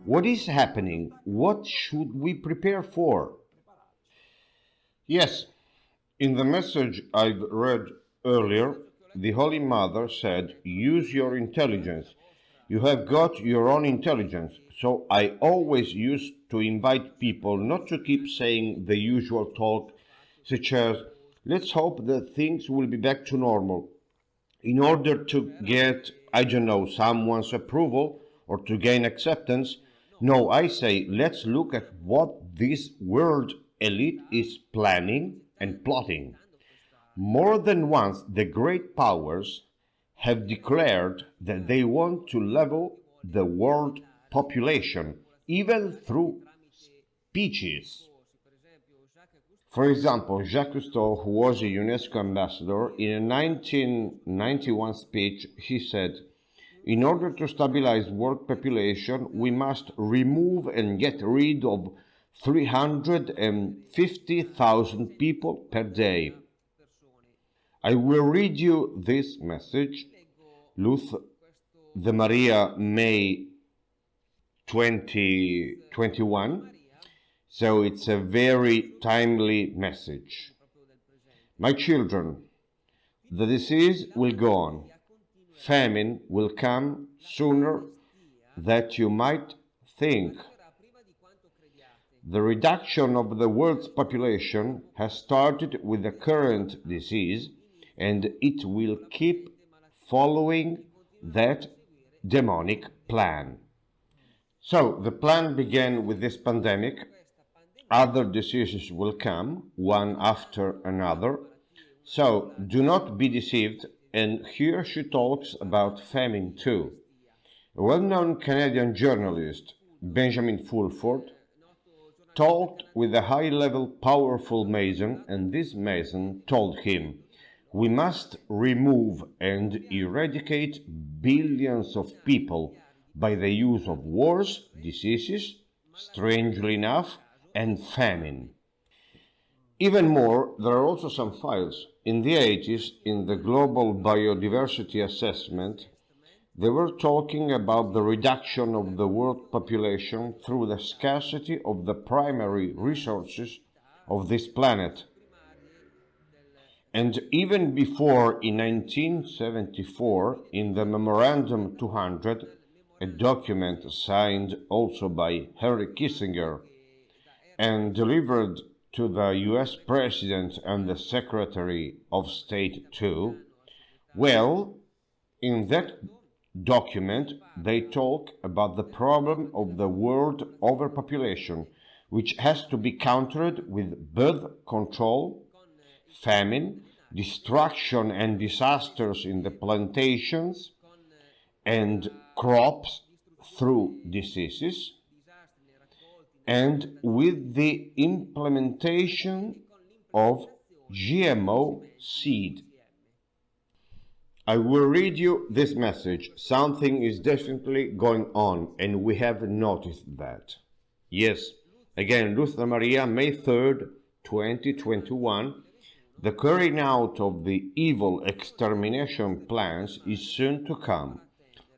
What is happening? What should we prepare for? Yes, in the message I've read earlier, the Holy Mother said, use your intelligence. You have got your own intelligence. So I always used to invite people not to keep saying the usual talk, such as, let's hope that things will be back to normal, in order to get, I don't know, someone's approval or to gain acceptance. No, I say, let's look at what this world elite is planning and plotting. More than once, the great powers have declared that they want to level the world population, even through speeches. For example, Jacques Cousteau, who was a UNESCO ambassador, in a 1991 speech, he said, in order to stabilize world population, we must remove and get rid of 350,000 people per day. I will read you this message, Luz de Maria, May 2021. So it's a very timely message. My children, the disease will go on. Famine will come sooner than you might think. The reduction of the world's population has started with the current disease, and it will keep following that demonic plan. So the plan began with this pandemic. Other diseases will come, one after another. So do not be deceived, and here she talks about famine too. A well-known Canadian journalist, Benjamin Fulford, talked with a high-level powerful Mason, and this Mason told him, we must remove and eradicate billions of people by the use of wars, diseases, strangely enough, and famine. Even more, there are also some files. In the 80s, in the Global Biodiversity Assessment, they were talking about the reduction of the world population through the scarcity of the primary resources of this planet. And even before, in 1974, in the Memorandum 200, a document signed also by Henry Kissinger and delivered to the US President and the Secretary of State too, well, in that document they talk about the problem of the world overpopulation, which has to be countered with birth control, famine, destruction and disasters in the plantations, and crops through diseases, and with the implementation of GMO seed. I will read you this message. Something is definitely going on, and we have noticed that. Yes, again, Luz de Maria, May 3rd, 2021. The carrying out of the evil extermination plans is soon to come.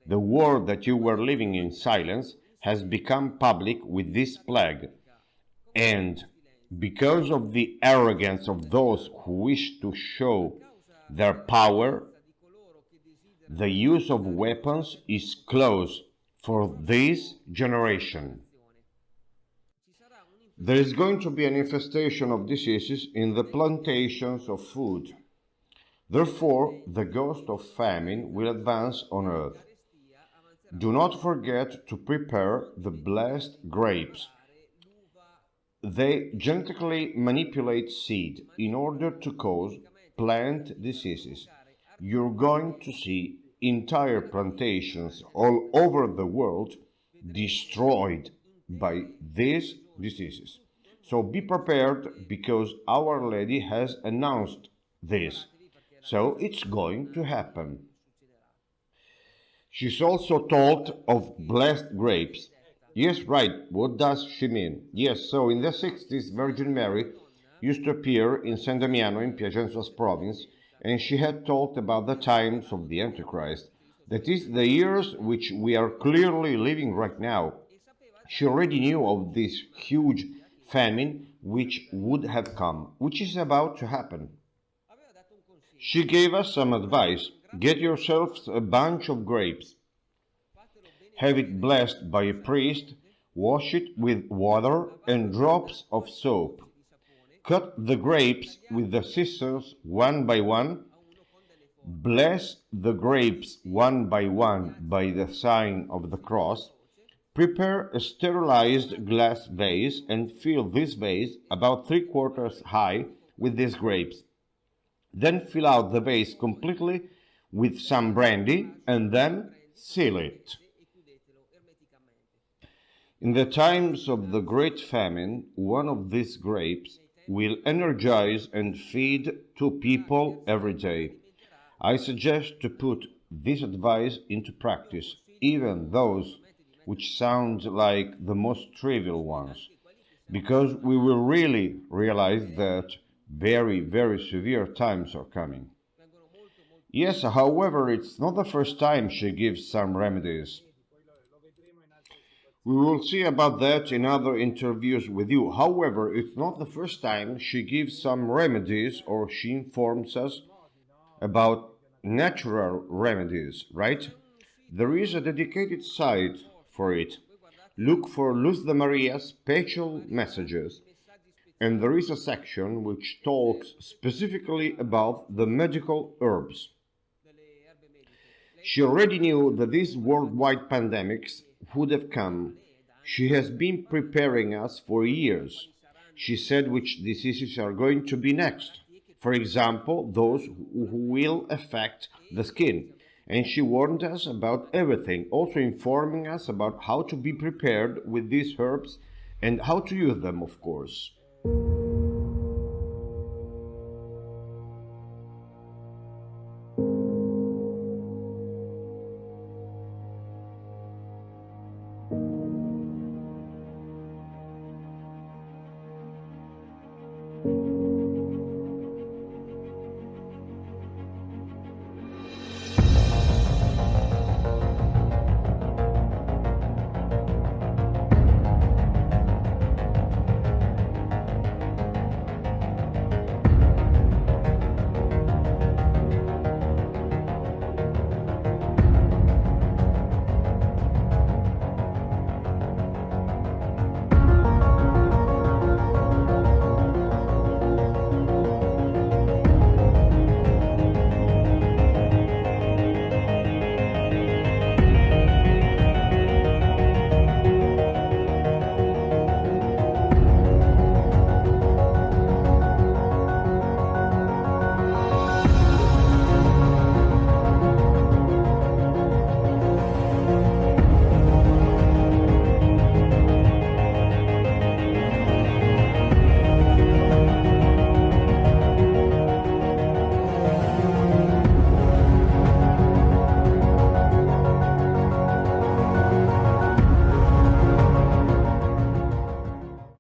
The world that you were living in silence has become public with this plague, and because of the arrogance of those who wish to show their power, the use of weapons is close for this generation. There is going to be an infestation of diseases in the plantations of food. Therefore, the ghost of famine will advance on earth. Do not forget to prepare the blessed grapes. They genetically manipulate seed in order to cause plant diseases. You're going to see entire plantations all over the world destroyed by these diseases. So be prepared, because Our Lady has announced this. So it's going to happen. She's also talked of blessed grapes. Yes, right. What does she mean? Yes, so in the 60s, Virgin Mary used to appear in San Damiano in Piacenza's province, and she had talked about the times of the Antichrist, that is, the years which we are clearly living right now. She already knew of this huge famine which would have come, which is about to happen. She gave us some advice. Get yourselves a bunch of grapes. Have it blessed by a priest, wash it with water and drops of soap. Cut the grapes with the scissors one by one. Bless the grapes one by the sign of the cross. Prepare a sterilized glass vase and fill this vase about 3/4 high with these grapes. Then fill out the vase completely with some brandy and then seal it. In the times of the great famine, one of these grapes will energize and feed 2 people every day. I suggest to put this advice into practice, even those which sound like the most trivial ones, because we will really realize that very, very severe times are coming. Yes, however, it's not the first time she gives some remedies. We will see about that in other interviews with you. However, it's not the first time she gives some remedies or she informs us about natural remedies, right? There is a dedicated site for it. Look for Luz de Maria's special messages, and there is a section which talks specifically about the medical herbs. She already knew that these worldwide pandemics would have come. She has been preparing us for years. She said which diseases are going to be next. For example, those who will affect the skin. And she warned us about everything, also informing us about how to be prepared with these herbs and how to use them, of course.